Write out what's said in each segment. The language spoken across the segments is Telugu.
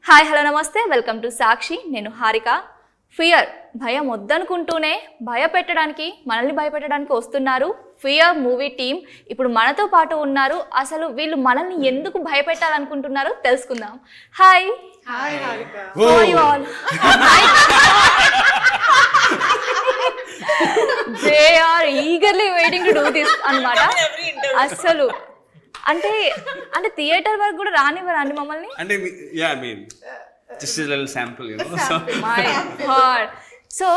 హాయ్ హలో నమస్తే వెల్కమ్ టు సాక్షి. నేను హారిక. ఫియర్ భయం వద్దనుకుంటూనే భయపెట్టడానికి మనల్ని భయపెట్టడానికి వస్తున్నారు ఫియర్ మూవీ టీమ్. ఇప్పుడు మనతో పాటు ఉన్నారు. అసలు వీళ్ళు మనల్ని ఎందుకు భయపెట్టాలనుకుంటున్నారో తెలుసుకుందాం. Hi hi Harika. How are you all? They are eagerly waiting to do this అన్నమాట. అసలు అంటే అంటే థియేటర్ వరకు కూడా రానివ్వరా అండి మమ్మల్ని? అంటే yeah I mean just a little sample you know. So my God. So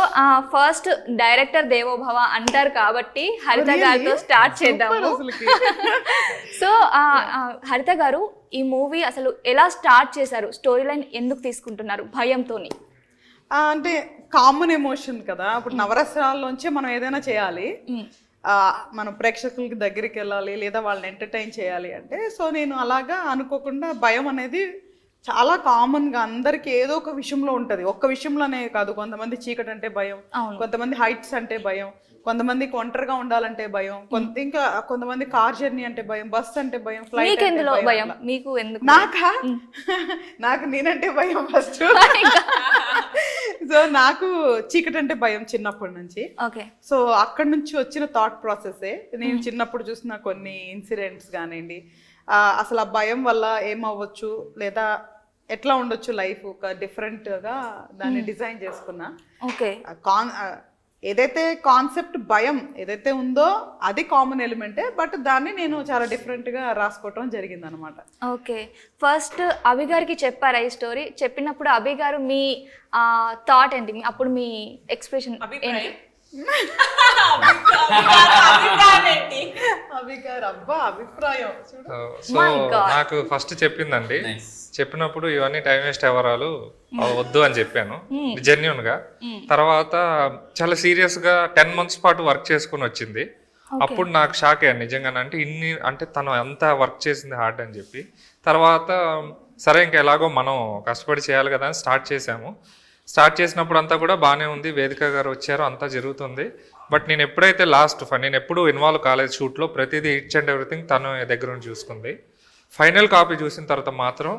first director దేవోభవ అంటారు కాబట్టి హరిత గారితో స్టార్ట్ చేద్దాము. సో హరిత గారు, ఈ మూవీ అసలు ఎలా స్టార్ట్ చేశారు? స్టోరీ లైన్ ఎందుకు తీసుకుంటున్నారు భయంతోని? అంటే కామన్ ఎమోషన్ కదా. ఇప్పుడు నవరసాల్లోంచి మనం ఏదైనా చేయాలి, మనం ప్రేక్షకులకి దగ్గరికి వెళ్ళాలి, లేదా వాళ్ళని ఎంటర్టైన్ చేయాలి అంటే, సో నేను అలాగా అనుకోకుండా భయం అనేది చాలా కామన్గా అందరికి ఏదో ఒక విషయంలో ఉంటుంది. ఒక్క విషయంలోనే కాదు, కొంతమంది చీకటి అంటే భయం, కొంతమంది హైట్స్ అంటే భయం, కొంతమందికి ఒంటరిగా ఉండాలంటే భయం, ఇంకా కొంతమంది కార్ జర్నీ అంటే భయం, బస్ అంటే భయం, ఫ్లైట్ అంటే భయం. మీకు ఎందుకు? నాకు నేనంటే భయం ఫస్ట్. సో నాకు చీకటి అంటే భయం చిన్నప్పటి నుంచి. ఓకే. సో అక్కడి నుంచి వచ్చిన థాట్ ప్రాసెసే. నేను చిన్నప్పుడు చూసిన కొన్ని ఇన్సిడెంట్స్ కానివ్వండి, అసలు ఆ భయం వల్ల ఏమవ్వచ్చు లేదా ఎట్లా ఉండొచ్చు లైఫ్, ఒక డిఫరెంట్గా దాన్ని డిజైన్ చేసుకున్నా. ఓకే. ఏదైతే కాన్సెప్ట్ భయం ఏదైతే ఉందో అది కామన్ ఎలిమెంటే, బట్ దాన్ని నేను చాలా డిఫరెంట్గా రాసుకోవటం జరిగింది అనమాట. ఓకే. ఫస్ట్ అభి గారికి చెప్పారా ఈ స్టోరీ? చెప్పినప్పుడు అభి గారు మీ థాట్ ఏంటి? అప్పుడు మీ ఎక్స్ప్రెషన్ ఏంటి? అభిప్రాయం. సో నాకు ఫస్ట్ చెప్పిందండి. చెప్పినప్పుడు ఇవన్నీ టైం వేస్ట్ ఎవరాలు వద్దు అని చెప్పాను జెన్యున్ గా. తర్వాత చాలా సీరియస్ గా 10 months పాటు వర్క్ చేసుకుని వచ్చింది. అప్పుడు నాకు షాక్ అయ్యాను నిజంగానే. అంటే ఇన్ని అంటే తను ఎంత వర్క్ చేసింది హార్డ్ అని చెప్పి. తర్వాత సరే ఇంకా ఎలాగో మనం కష్టపడి చేయాలి కదా అని స్టార్ట్ చేసాము. స్టార్ట్ చేసినప్పుడు అంతా కూడా బాగానే ఉంది, వేదిక గారు వచ్చారు, అంతా జరుగుతుంది. బట్ నేను ఎప్పుడైతే నేను ఎప్పుడు ఇన్వాల్వ్ కాలేదు షూట్లో, ప్రతిదీ ఈచ్ అండ్ ఎవ్రీథింగ్ తను దగ్గర నుంచి చూసుకుంది. ఫైనల్ కాపీ చూసిన తర్వాత మాత్రం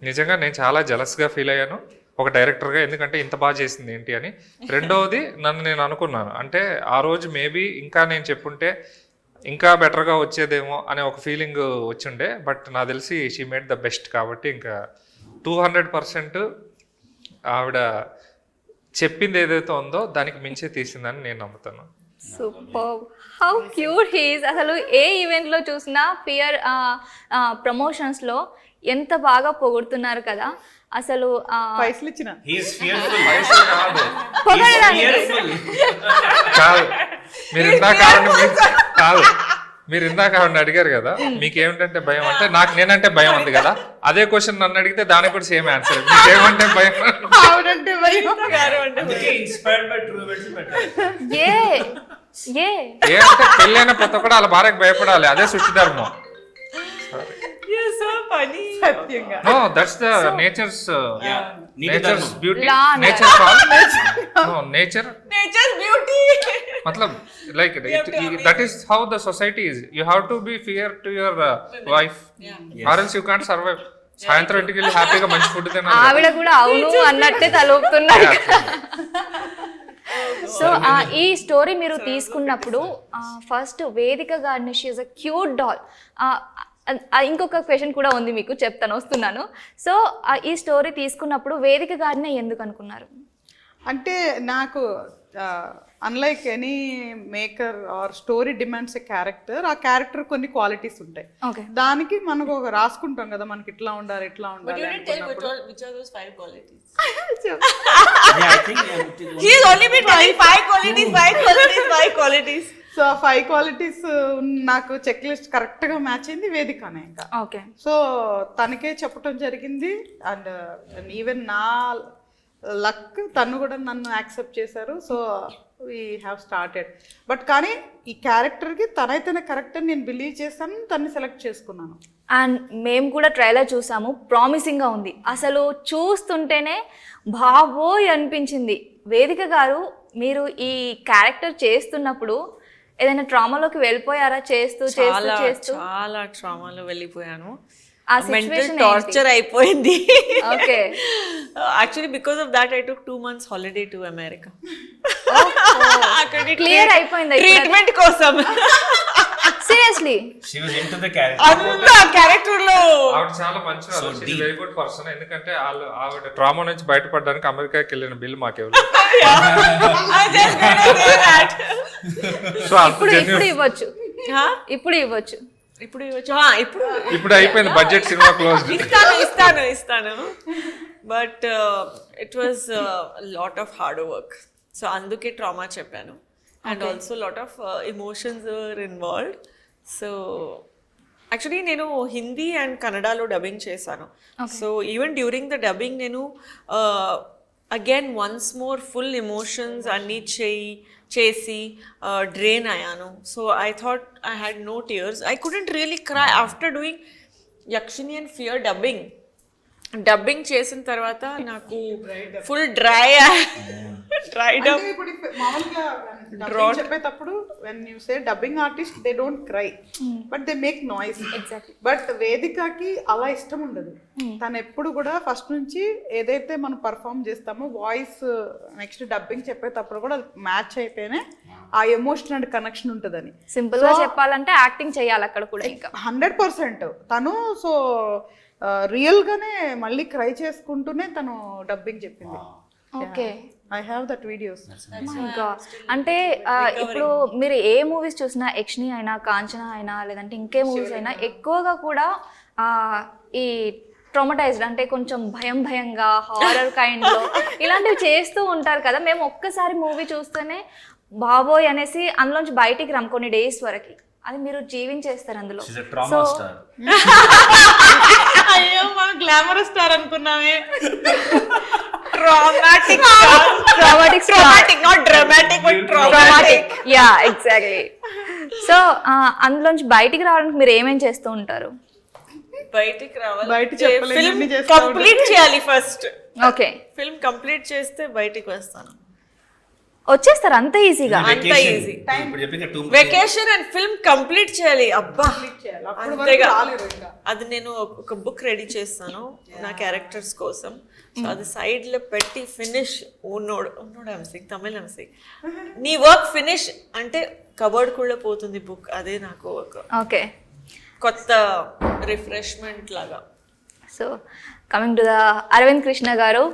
నిజంగా నేను చాలా జలస్గా ఫీల్ అయ్యాను ఒక డైరెక్టర్గా, ఎందుకంటే ఇంత బాగా చేసింది ఏంటి అని. రెండవది నేను అనుకున్నాను, అంటే ఆ రోజు మేబీ ఇంకా నేను చెప్పుంటే ఇంకా బెటర్గా వచ్చేదేమో అనే ఒక ఫీలింగ్ వచ్చిండే. బట్ నాకు తెలిసి షీ మేడ్ ద బెస్ట్. కాబట్టి ఇంకా 200% ఆవిడ చెప్పింది ఏదైతే ఉందో దానికి మించే తీసిందని నేను నమ్ముతాను. Super. How cute he is. అసలు ఏ ఈవెంట్లో చూసినా ఫియర్ ప్రమోషన్స్లో ఎంత బాగా పొగుడుతున్నారు కదా. అసలు పైసలు ఇచ్చిన మీరు ఇందాక ఆవిడని అడిగారు కదా మీకేమిటంటే భయం అంటే, నాకు నేనంటే భయం ఉంది కదా. అదే క్వశ్చన్ నన్ను అడిగితే దానికి కూడా సేమ్ ఆన్సర్. మీకేమంటే భయం? ఏ అంటే పెళ్ళైన ప్రతి ఒక్కడు వాళ్ళ భార్యకు భయపడాలి, అదే సృష్టి ధర్మం. No, that's the nature's beauty. Nature's beauty. Matlab, like that is how the society is. You have to be fair to your wife, or else you can't survive. సాయంత్రం ఇంటికి వెళ్ళి హ్యాపీగా మంచి ఫుడ్ తినాలి. ఆవిడ కూడా అవును అన్నట్టే తలూపుతున్నారు. సో ఈ స్టోరీ మీరు తీసుకున్నప్పుడు ఫస్ట్ వేదిక గారిని, she is a cute doll. ఇంకొక క్వశ్చన్ కూడా ఉంది మీకు, చెప్తాను, వస్తున్నాను. సో ఈ స్టోరీ తీసుకున్నప్పుడు వేదిక గారినే ఎందుకు అనుకున్నారు? అంటే నాకు unlike any maker or story demands a character. ఆ క్యారెక్టర్ కొన్ని క్వాలిటీస్ ఉంటాయి, దానికి మనకు ఒక రాసుకుంటాం కదా, మనకి ఇట్లా ఉండాలి ఇట్లా ఉండాలి. సో 5 qualities నాకు చెక్ లిస్ట్ కరెక్ట్గా మ్యాచ్ అయింది వేదికనే. ఇంకా ఓకే. సో తనకే చెప్పడం జరిగింది. అండ్ ఈవెన్ నా లక్, తను కూడా నన్ను యాక్సెప్ట్ చేశారు. So we have started. But కానీ ఈ క్యారెక్టర్కి తనైతేనే కరెక్ట్ అని నేను బిలీవ్ చేస్తాను, తన్ని సెలెక్ట్ చేసుకున్నాను. అండ్ మేము కూడా ట్రైలర్ చూసాము, ప్రామిసింగ్గా ఉంది. అసలు చూస్తుంటేనే బాబోయ్ అనిపించింది. వేదిక గారు, మీరు ఈ క్యారెక్టర్ చేస్తున్నప్పుడు ఏదైనా ట్రామాలోకి వెళ్ళిపోయారా? చేస్తూ చేస్తూ చేస్తూ చాలా ట్రామాలో వెళ్ళిపోయాను. ఆ మెంటల్ సిచ్యువేషన్ టార్చర్ అయిపోయింది. Okay actually because of that I took 2 months holiday to America. Clear అయిపోయింది ట్రీట్మెంట్ కోసం. Seriously She was into the character. అంత క్యారెక్టర్ లో ఆవిడ చాలా మంచి వెరీ గుడ్ పర్సన్. ఎందుకంటే ఆవిడ ట్రామా నుంచి బయటపడడానికి అమెరికాకి వెళ్ళిన బిల్ మాకేవాళ్ళు. సో ఇప్పుడు ఇప్పుడు ఇవ్వచ్చు ఇప్పుడు ఇవ్వచ్చు ఇప్పుడు ఇప్పుడు ఇప్పుడు అయిపోయింది బడ్జెట్ సినిమా క్లోజ్. ఇస్తాను but it was lot of hard work. So అందుకే ట్రామా చెప్పాను. And also lot of emotions are involved. So actually నేను హిందీ అండ్ కన్నడలో డబ్బింగ్ చేశాను. So even during the dubbing నేను again once more full emotions అన్నీ చేసి డ్రైన్ అయ్యాను. So I thought I had no tears. I couldn't really cry after doing Yakshini and Fear dubbing చేసిన తర్వాత నాకు ఫుల్ డ్రైడ్ అప్. ఇప్పుడు మామూలుగా dubbing చెప్పేటప్పుడు when you say dubbing artist they don't cry but they make noise. But వేదికకి అలా ఇష్టం ఉండదు. తను ఎప్పుడు కూడా ఫస్ట్ నుంచి ఏదైతే మనం పర్ఫామ్ చేస్తామో వాయిస్ నెక్స్ట్ డబ్బింగ్ చెప్పేటప్పుడు కూడా మ్యాచ్ అయితేనే ఆ ఎమోషన్ అండ్ కనెక్షన్ ఉంటుందని. సింపుల్ గా చెప్పాలంటే యాక్టింగ్ చేయాలి అక్కడ కూడా ఇంకా 100% తను. సో రియల్ గానే మళ్ళీ క్రై చేసుకుంటూనే తను డబ్బింగ్ చెప్పింది. Okay I have that videos. అంటే ఇప్పుడు మీరు ఏ మూవీస్ చూసినా యక్షిని అయినా కాంచన అయినా లేదంటే ఇంకే మూవీస్ అయినా ఎక్కువగా కూడా ఈ ట్రామటైజ్డ్ అంటే కొంచెం భయంగా హారర్ కైండ్ లో ఇలాంటివి చేస్తూ ఉంటారు కదా. మేము ఒక్కసారి మూవీ చూస్తేనే బాబోయ్ అనేసి అందులోంచి బయటికి రాము కొన్ని డేస్ వరకు. అది మీరు జీవించేస్తారు అందులో. She's a trauma star. అయ్యో మనం గ్లామరస్ స్టార్ అనుకున్నామే. Traumatic not dramatic but traumatic. Yeah exactly. So అందులోంచి బయటికి రావడానికి మీరు ఏమేం చేస్తూ ఉంటారు? బయటికి రావాలి, బయట చెప్పలేని ఫిల్మ్ అన్ని చేస్తా కంప్లీట్ చేయాలి ఫస్ట్. ఓకే ఫిల్మ్ కంప్లీట్ చేస్తే బయటికి వస్తాను. వచ్చేస్తారు అంత ఈజీగా? అంత ఈజీ. ఇప్పుడు చెప్పింది 2 months. Vacation and film complete చేయాలి. అబ్బా అంతేగా. అది నేను ఒక బుక్ రెడీ చేస్తాను నా క్యారెక్టర్స్ కోసం. సో అది సైడ్ లో పెట్టి ఫినిష్ ఉన్నోడు తమిళ నీ వర్క్ ఫినిష్ అంటే కబర్డ్ కూడా పోతుంది బుక్. అదే నాకు ఒక ఓకే కొత్త రిఫ్రెష్మెంట్ లాగా. So coming to the Aravind Krishna గారు,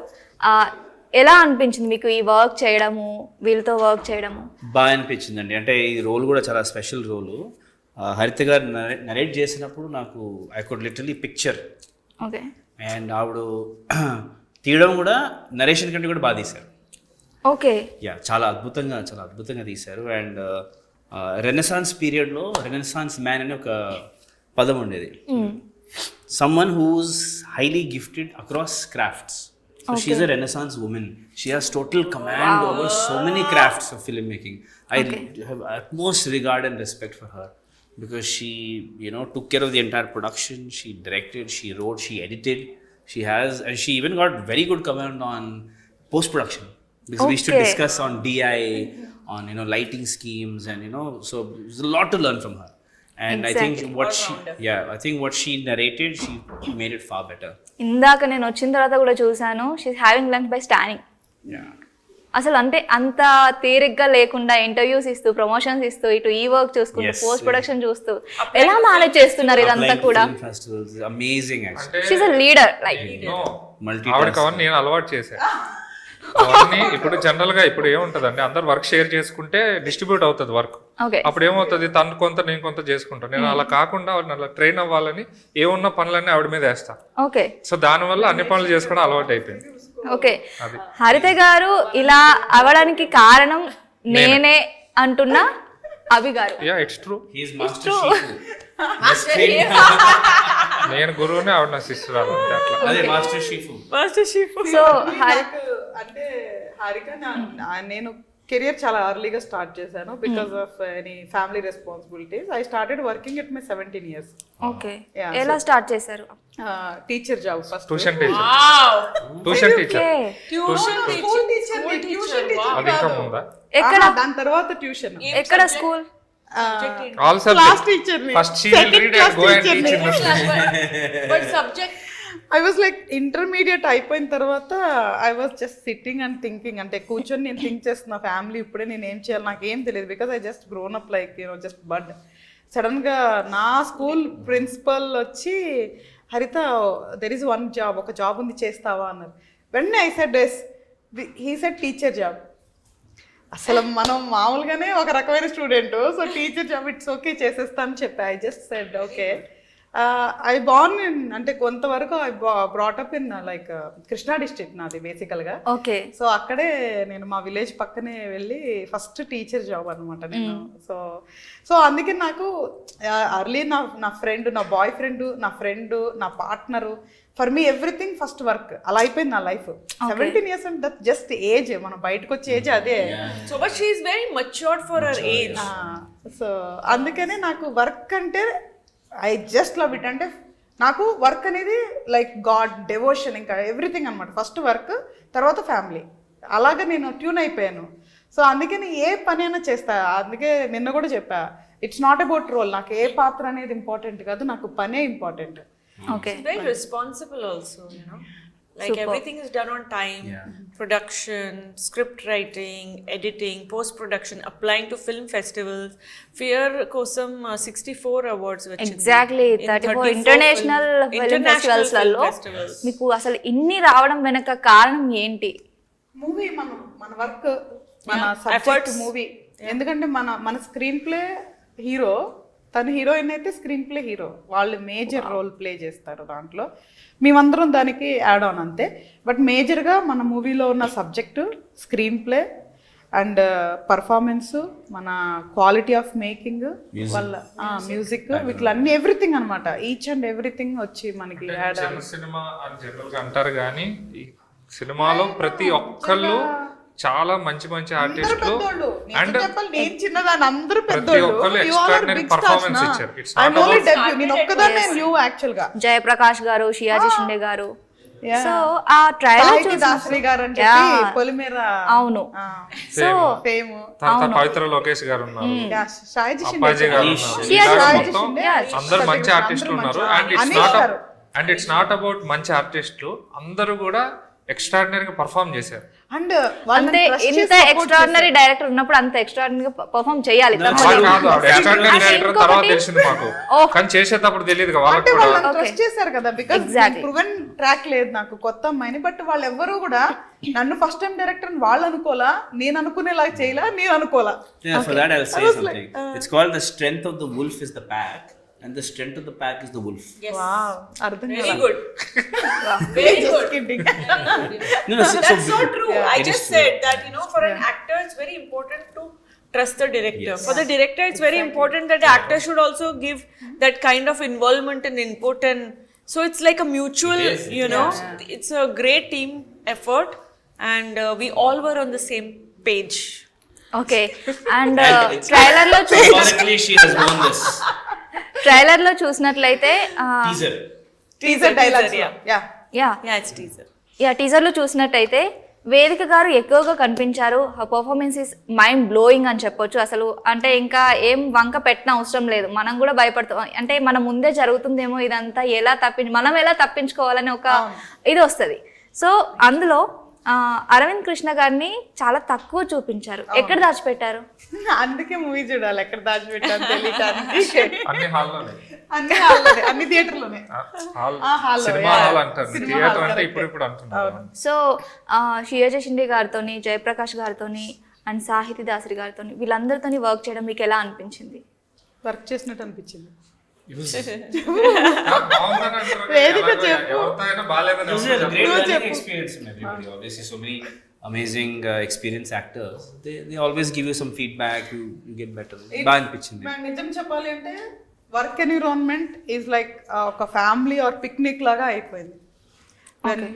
ఎలా అనిపించింది మీకు ఈ వర్క్ చేయడము, వీళ్ళతో వర్క్ చేయడము? బాగా అనిపించిందండి. అంటే ఈ రోల్ కూడా చాలా స్పెషల్ రోలు. హరిత గారు నరేట్ చేసినప్పుడు నాకు I could literally picture. Okay. And ఆవిడ తీయడం కూడా నరేషన్ కంటే కూడా బాగా తీశారు. ఓకే. యా చాలా అద్భుతంగా తీశారు. అండ్ రెనెసాన్స్ పీరియడ్లో రెనెసాన్స్ మ్యాన్ అనే ఒక పదం ఉండేది. Someone who's highly gifted across crafts. So she's a Renaissance woman. She has total command over so many crafts of filmmaking. I have utmost regard and respect for her because she, took care of the entire production. She directed, she wrote, she edited. And she even got very good command on post-production because we used to discuss on DI, on lighting schemes, and so there's a lot to learn from her. And Exactly. I think what she narrated, she made it far better. ఇందాక నేను వచ్చిన తర్వాత కూడా చూసాను, she's having lunch by standing. అసలు అంటే అంత తీరిగ్గా లేకుండా ఇంటర్వ్యూస్ ఇస్తూ ప్రమోషన్స్ ఇస్తూ ఇటు ఈ వర్క్ చూసుకుంటూ పోస్ట్ ప్రొడక్షన్ చూస్తూ ఎలా మేనేజ్ చేస్తున్నారు ఇదంతా కూడా? Amazing actually. She's a leader like. ఆవిడకి అవన్నీ నేను అలవాటు చేశాను. అవన్నీ ఇప్పుడు జనరల్ గా ఇప్పుడు ఏముంటదండి, అందరు వర్క్ షేర్ చేసుకుంటే డిస్ట్రిబ్యూట్ అవుతుంది వర్క్. అప్పుడు ఏమవుతుంది, తను కొంత నేను కొంత చేసుకుంటాను. నేను అలా కాకుండా అలా ట్రైన్ అవ్వాలని ఏమున్న పనులన్నీ ఆవిడ మీద వేస్తా. ఓకే. సో దానివల్ల అన్ని పనులు చేసుకోవడం అలవాటు అయిపోయింది. ఓకే. హరిత గారు ఇలా అవడానికి కారణం నేనే అంటున్నా అభి గారు. Yeah it's true. He is master నేను గురువుని, ఆవిడ నా సిస్టర్. అదే మాస్టర్ షీఫ్. సో అంటే హారిక నేను కెరియర్ చాలా ఎర్లీగా స్టార్ట్ చేశాను because of any family responsibilities. I started working at my 17 years. Okay. ఎలా స్టార్ట్ చేశారు? Teacher job first. Tuition teacher. ఎక్కడ? దాని తర్వాత ట్యూషన్. ఎక్కడ school? All class subject teacher first she will read and go and teach in the but subject I was like intermediate అయిపోయిన తర్వాత I was just sitting and thinking, అంటే కూర్చొని నేను థింక్ చేస్తున్నా ఫ్యామిలీ ఇప్పుడే నేను ఏం చేయాలి నాకు ఏం తెలియదు, because I just grown up like just bud. సడన్గా నా స్కూల్ ప్రిన్సిపల్ వచ్చి Haritha there is one job, ఒక జాబ్ ఉంది చేస్తావా అన్నారు. వెంటనే I said yes, he said teacher job. అసలు మనం మామూలుగానే ఒక రకమైన student, so teacher job it's okay చేసేస్తా అని చెప్పా. I just said okay. I born in, అంటే కొంతవరకు I brought up in like Krishna district నాది బేసికల్గా. ఓకే. సో అక్కడే నేను మా విలేజ్ పక్కనే వెళ్ళి ఫస్ట్ టీచర్ జాబ్ అనమాట నేను. సో అందుకే నాకు అర్లీ నా ఫ్రెండ్, నా బాయ్ ఫ్రెండ్, నా ఫ్రెండ్, నా partner, for me everything first work. అలా అయిపోయింది నా లైఫ్. 17 years అంటే దట్ జస్ట్ ఏజ్, మనం బయటకు వచ్చే ఏజ్ అదే. So but she is very మచ్యూర్డ్ for her age. So అందుకనే నాకు వర్క్ అంటే ఐ జస్ట్ లవ్ ఇట్. అంటే నాకు వర్క్ అనేది లైక్ గాడ్, డెవోషన్, ఇంకా ఎవ్రీథింగ్ అనమాట. ఫస్ట్ వర్క్, తర్వాత ఫ్యామిలీ, అలాగే నేను ట్యూన్ అయిపోయాను. సో అందుకని ఏ పని అయినా చేస్తా. అందుకే నిన్న కూడా చెప్పా, ఇట్స్ నాట్ అబౌట్ రోల్, నాకు ఏ పాత్ర అనేది ఇంపార్టెంట్ కాదు, నాకు పనే important. Okay. Very responsible also, you know. Like everything is done on time. Production, script writing, editing, post-production, applying to film festivals. Fear kosam 64 awards వచ్చింది. ఎగ్జాక్ట్లీ 34 ఇంటర్నేషనల్ ఫిల్మ్ ఫెస్టివల్స్ లలో మీకు అసలు ఇన్ని రావడం వెనక కారణం ఏంటి? మూవీ మన వర్క్, మన సబ్జెక్ట్ మూవీ. ఎందుకంటే మన స్క్రీన్ ప్లే హీరో, తను హీరోయిన్ అయితే స్క్రీన్ ప్లే హీరో, వాళ్ళు మేజర్ రోల్ ప్లే చేస్తారు దాంట్లో. మేమందరం దానికి యాడ్ ఆన్ అంతే. బట్ మేజర్గా మన మూవీలో ఉన్న subject, screen play and performance, మన క్వాలిటీ ఆఫ్ మేకింగ్, వాళ్ళ మ్యూజిక్, వీటిలన్నీ ఎవ్రీథింగ్ అనమాట. ఈచ్ అండ్ ఎవ్రీథింగ్ వచ్చి మనకి యాడ్ ఆన్. సినిమా అని జనరల్గా అంటారు కానీ ఈ సినిమాలో ప్రతి ఒక్కళ్ళు చాలా మంచి మంచి ఆర్టిస్టులు అండ్ నేను చిన్నదాన్ని, అందరూ ప్రతి పెద్దోళ్ళు. ఒక్కళ్ళు ఎక్స్ట్రాడినరీ పర్ఫార్మెన్స్ ఇచ్చారు. It's I'm only debut. నేను ఒక్కదాన్నే న్యూ యాక్చువల్ గా. జయప్రకాష్ గారు, షియాజీ షిండే గారు. సో ఆ ట్రైలర్ సాహితీ దాసరి గారు అని చెప్పి పొలిమేర, అవును. So fame. తర్వాత పవిత్ర లోకేష్ గారు ఉన్నారు, సాహితీ అప్పాజీ గారు ఉన్నారు. ఇలాగ మొత్తం అందరు మంచి ఆర్టిస్టులు ఉన్నారు. అండ్ ఇట్స్ నాట్ అబౌట్ మంచి ఆర్టిస్టులు, అందరూ కూడా ఎక్స్ట్రాడినరీగా పర్ఫామ్ చేశారు. అండ్ అంటే ఇంత ఎక్స్ట్రాడినరీ డైరెక్టర్ ఉన్నప్పుడు అంత ఎక్స్ట్రాడినరీగా పర్ఫామ్ చేయాలి. ఎక్స్ట్రాడినరీ డైరెక్టర్ తర్వాత తెలిసింది మాకు, కానీ చేసేటప్పుడు తెలియదు వాళ్ళకి కూడా. వాళ్ళు ట్రస్ట్ చేశారు కదా, బికాజ్ ప్రూవెన్ ట్రాక్ లేదు నాకు కొత్త అమ్మాయిని. బట్ వాళ్ళు ఎవరు కూడా నన్ను ఫస్ట్ టైం డైరెక్టర్ అని వాళ్ళు అనుకోలా, నేను అనుకునేలాగా చేయలా, నేను అనుకోలా. For that I'll say something. It's called the strength of the wolf is the pack. And the strength of the pack is the wolf. Yes. Wow, అర్థం Very కాదు. good. Very good. No, That's so true. I just said that, you know, for an actor, it's very important to trust the director. For the director, it's very important that the actor should also give that kind of involvement and input, and so it's like a mutual, you know, it's a great team effort, and we all were on the same page. Okay. And trailer లో Symbolically she has won this. Trailer లో చూసినట్లయితే teaser dialogues. Yeah Yeah, it's teaser. Teaser లో చూసినట్టయితే వేదిక గారు ఎక్కువగా కనిపించారు. పర్ఫార్మెన్స్ ఇస్ మైండ్ బ్లోయింగ్ అని చెప్పొచ్చు. అసలు అంటే ఇంకా ఏం వంక పెట్టిన అవసరం లేదు, మనం కూడా భయపడతాం. అంటే మన ముందే జరుగుతుందేమో ఇదంతా, మనం ఎలా తప్పించుకోవాలని ఒక ఇది వస్తుంది. సో అందులో అరవింద్ కృష్ణ గారిని చాలా తక్కువ చూపించారు. ఎక్కడ దాచిపెట్టారు? అందుకే మూవీ చూడాలి, ఎక్కడ దాచిపెట్టాను తెలియటానికి. అన్ని హాల్లోనే, అన్ని హాల్లోనే, అన్ని థియేటర్లోనే. సినిమా హాల్ అంటారు, థియేటర్ అంటే ఇప్పుడు అంటున్నారు. సో షియాజీ షిండే గారితోని, జయప్రకాష్ గారితోని అండ్ సాహితీ దాసరి గారితోని, వీళ్ళందరితోని వర్క్ చేయడం మీకు ఎలా అనిపించింది? వర్క్ చేసినట్టు అనిపించింది. It was a great learning experience from everybody. Obviously, so many amazing experienced actors. They always give you some feedback. You get better. బాగా అనిపించింది. నిజం చెప్పాలి అంటే వర్క్ ఎన్విరాన్మెంట్ ఈజ్ లైక్ ఒక ఫ్యామిలీ ఆర్ పిక్నిక్ లాగా అయిపోయింది.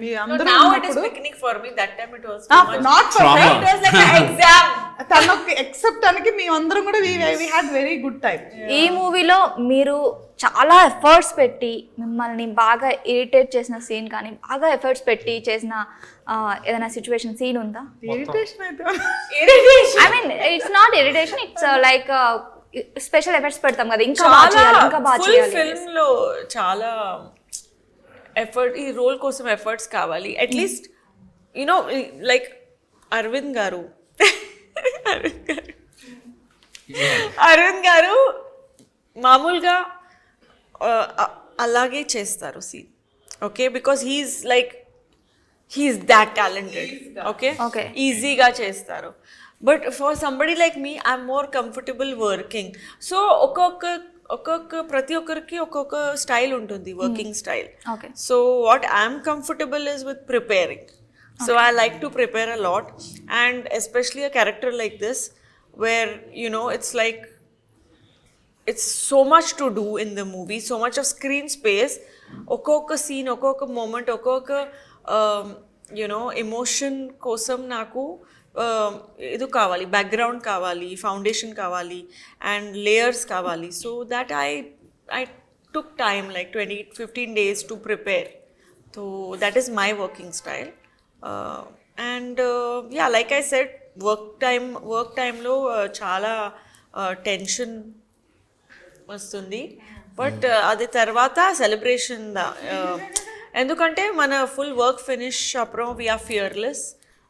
మీ అందరూ Now it is picnic for me. That time it was too much. Not for It was like an exam. తనకి ఎక్సెప్ట్ తనకి మేమందరం కూడా we had very good time. ఈ మూవీలో మీరు చాలా ఎఫర్ట్స్ పెట్టి మిమ్మల్ని బాగా ఇరిటేట్ చేసిన సీన్ కానీ, బాగా ఎఫర్ట్స్ పెట్టి చేసిన ఏదైనా సిచ్యువేషన్ సీన్ ఉందా? ఇరిటేషన్ అయితే Irritation. I mean it's not irritation, it's like special efforts పెడతాం కదా, ఇంకా బాగా చేయాలి, ఇంకా బాగా ఫుల్ చేయాలి. ఫిల్మ్ లో చాలా ఎఫర్ట్, ఈ రోల్ కోసం ఎఫర్ట్స్ కావాలి. అట్లీస్ట్ యునో లైక్ అరవింద్ గారు మామూలుగా అలాగే చేస్తారు scene, okay, because he's that talented, okay, Okay. ఈజీగా చేస్తారు. But for somebody like me I'm more comfortable working. So ప్రతి ఒక్కరికి ఒక్కొక్క స్టైల్ ఉంటుంది, working style. Okay. So what I'm comfortable is with preparing. So I like to prepare a lot, and especially a character like this, where you know it's so much to do in the movie, so much of screen space. Okoka scene, okoka moment, okoka emotion kosam naku idu kavali, background kavali, foundation kavali, and layers kavali. So that I took time, like 15 days to prepare. So that is my working style. Yeah, like I said, work time lo chala tension వస్తుంది, బట్ అది తర్వాత సెలబ్రేషన్ ఎందుకంటే మన ఫుల్ వర్క్ ఫినిష్ అప్పుడు we're fearless.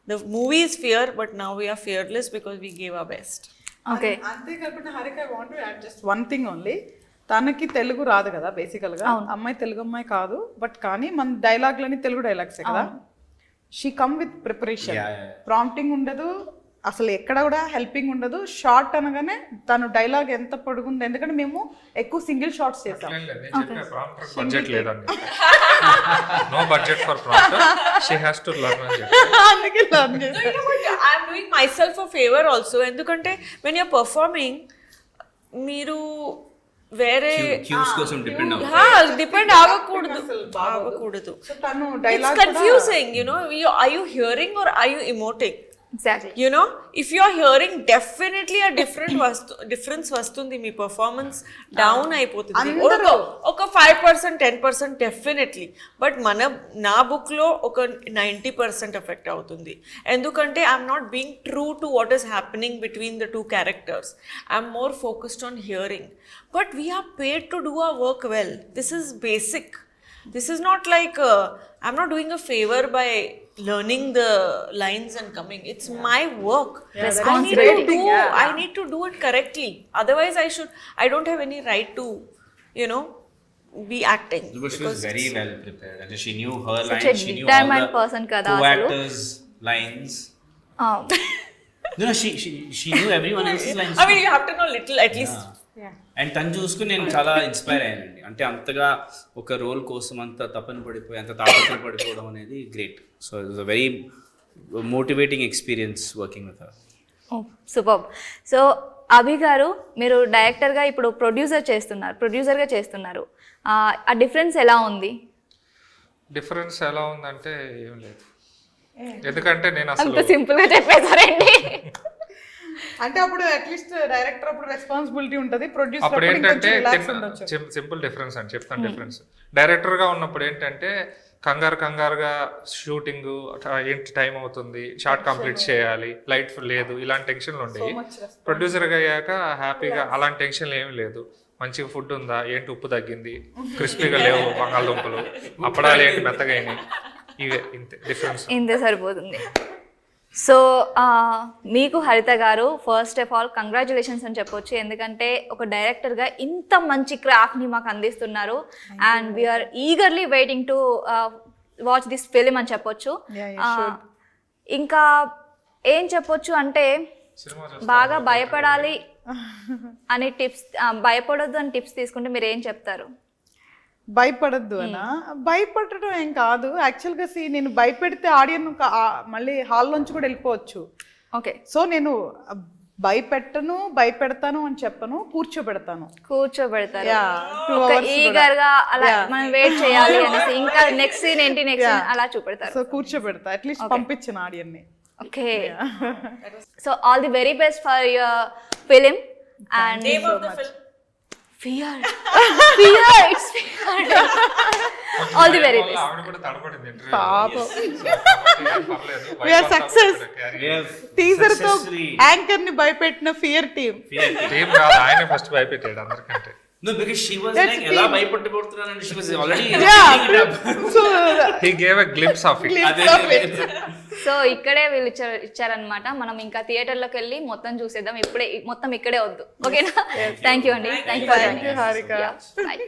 The movie is Fear, but now we're fearless because we gave our best. Okay, అంతేకాకుండా Harika, I want to add just one thing only. తనకి తెలుగు రాదు కదా బేసికల్ గా, అమ్మాయి తెలుగు అమ్మాయి కాదు, బట్ కానీ మన డైలాగ్లని తెలుగు డైలాగ్సే కదా. She come with preparation, prompting ఉండదు అసలు, ఎక్కడ కూడా హెల్పింగ్ ఉండదు. షార్ట్ అనగానే తను డైలాగ్ ఎంత పొడుగుంది, ఎందుకంటే మేము ఎక్కువ సింగిల్ షార్ట్స్ చేసాం. బడ్జెట్ లేదండి, no budget for prompter, she has to learn అని చెప్పి అందుకే లర్న్ చేసాం. I'm doing myself a favour also, ఎందుకంటే వెన్ యూఆర్ పర్ఫార్మింగ్ మీరు వేరే క్యూస్ కోసం డిపెండ్ అవ్వకూడదు. సో తను It's dialogue confusing, you know. Are you hearing or are you emoting? Exactly. You know, if you are hearing, definitely a difference వస్తుంది, మీ పర్ఫార్మెన్స్ డౌన్ అయిపోతుంది. ఒక 5%, 10% డెఫినెట్లీ, బట్ నా బుక్లో ఒక 90% ఎఫెక్ట్ అవుతుంది. ఎందుకంటే I'm not being true to what is happening between the two characters. I'm more focused on hearing. But we are paid to do our work well. This is basic. This is not like I'm not doing a favor by learning the lines and coming. It's my work. I need to do it correctly. Otherwise I don't have any right to, you know, be acting. She was very well prepared, and she knew her Such lines, a she knew all determined the person kada co-actors' lines. No, she knew everyone else's lines. I mean, you have to know little at least. And తను చూసుకుని నేను చాలా ఇన్స్పైర్ అయ్యానండి. అంటే అంతగా ఒక రోల్ కోసం అంత తపన పడిపోయి అంత తాపత్ర పడిపోవడం అనేది great. So it was a very motivating experience working with her. Super. So Abhi గారు, మీరు డైరెక్టర్గా ఇప్పుడు ప్రొడ్యూసర్గా చేస్తున్నారు. ఆ డిఫరెన్స్ ఎలా ఉంది? డిఫరెన్స్ ఎలా ఉందంటే ఏం లేదు, ఎందుకంటే నేను అసలు అంత సింపుల్గా చెప్పేశారండి. అంటే అప్పుడు అట్లీస్ట్ డైరెక్టర్ అప్పుడు రెస్పాన్సిబిలిటీ ఉంటుంది, ప్రొడ్యూసర్ అప్పుడు ఏంటంటే ఉండొచ్చు. సింపుల్ డిఫరెన్స్ అని చెప్తాను. డిఫరెన్స్ డైరెక్టర్ గా ఉన్నప్పుడు ఏంటంటే కంగారుగా షూటింగ్ ఏంటి టైం అవుతుంది, షార్ట్ కంప్లీట్ చేయాలి, లైట్ లేదు, ఇలాంటి టెన్షన్లు ఉండేవి. ప్రొడ్యూసర్గా అయ్యాక హ్యాపీగా అలాంటి టెన్షన్లు ఏమి లేదు. మంచిగా ఫుడ్ ఉందా, ఏంటి ఉప్పు తగ్గింది, క్రిస్పీగా లేవు బంగాళదుంపలు, అప్పడాలు ఏంటి మెత్తగా అయినాయి, ఇవే ఇంతే డిఫరెన్స్. ఇంతే సరిపోతుంది. సో మీకు హరిత గారు, ఫస్ట్ ఆఫ్ ఆల్ కంగ్రాచులేషన్స్ అని చెప్పొచ్చు. ఎందుకంటే ఒక డైరెక్టర్గా ఇంత మంచి క్రాఫ్ట్ని మాకు అందిస్తున్నారు. And we're eagerly waiting to watch this film అని చెప్పొచ్చు. ఇంకా ఏం చెప్పొచ్చు అంటే, బాగా భయపడాలి అని టిప్స్, భయపడొద్దు అని టిప్స్ తీసుకుంటే మీరు ఏం చెప్తారు? భయపడద్దు అనా? భయపడటం ఏం కాదు యాక్చువల్గా. నేను భయపెడితే ఆడియన్ మళ్ళీ హాల్ నుంచి కూడా వెళ్ళిపోవచ్చు. ఓకే. సో నేను భయపెడతాను అని చెప్పను, కూర్చోబెడతాను. ఈగర్ గా అలా మనం వెయిట్ చేయాలి అనేసి, ఇంకా నెక్స్ట్ సీన్ ఏంటి, నెక్స్ట్ అలా చూపెడతారు. సో కూర్చోబెడతా, అట్లీస్ట్ పంపించిన ఆడియన్ ని. Okay. So all the very best for your film. And Name of the film? Fear. It's fear. All the very best. ఆవిడ కూడా తడబడింది పాపం. పర్లేదు. వీఆర్ సక్సెస్ టీజర్ తో యాంకర్ ని భయపెట్టిన ఫియర్ టీమ్. టీం కాదు, ఆయన ఫస్ట్ భయపెట్టాడు అందరికంటే. No, because she was like, ఎలా భయపడిపోతున్నానంటే she was already So He gave a glimpse of it. So ఇక్కడే వీళ్ళు ఇచ్చారనమాట. మనం ఇంకా థియేటర్లోకి వెళ్ళి మొత్తం చూసేద్దాం. ఇప్పుడే మొత్తం ఇక్కడే వద్దు. ఓకేనా? థ్యాంక్ యూ అండి. Thank you Harika. బాయ్.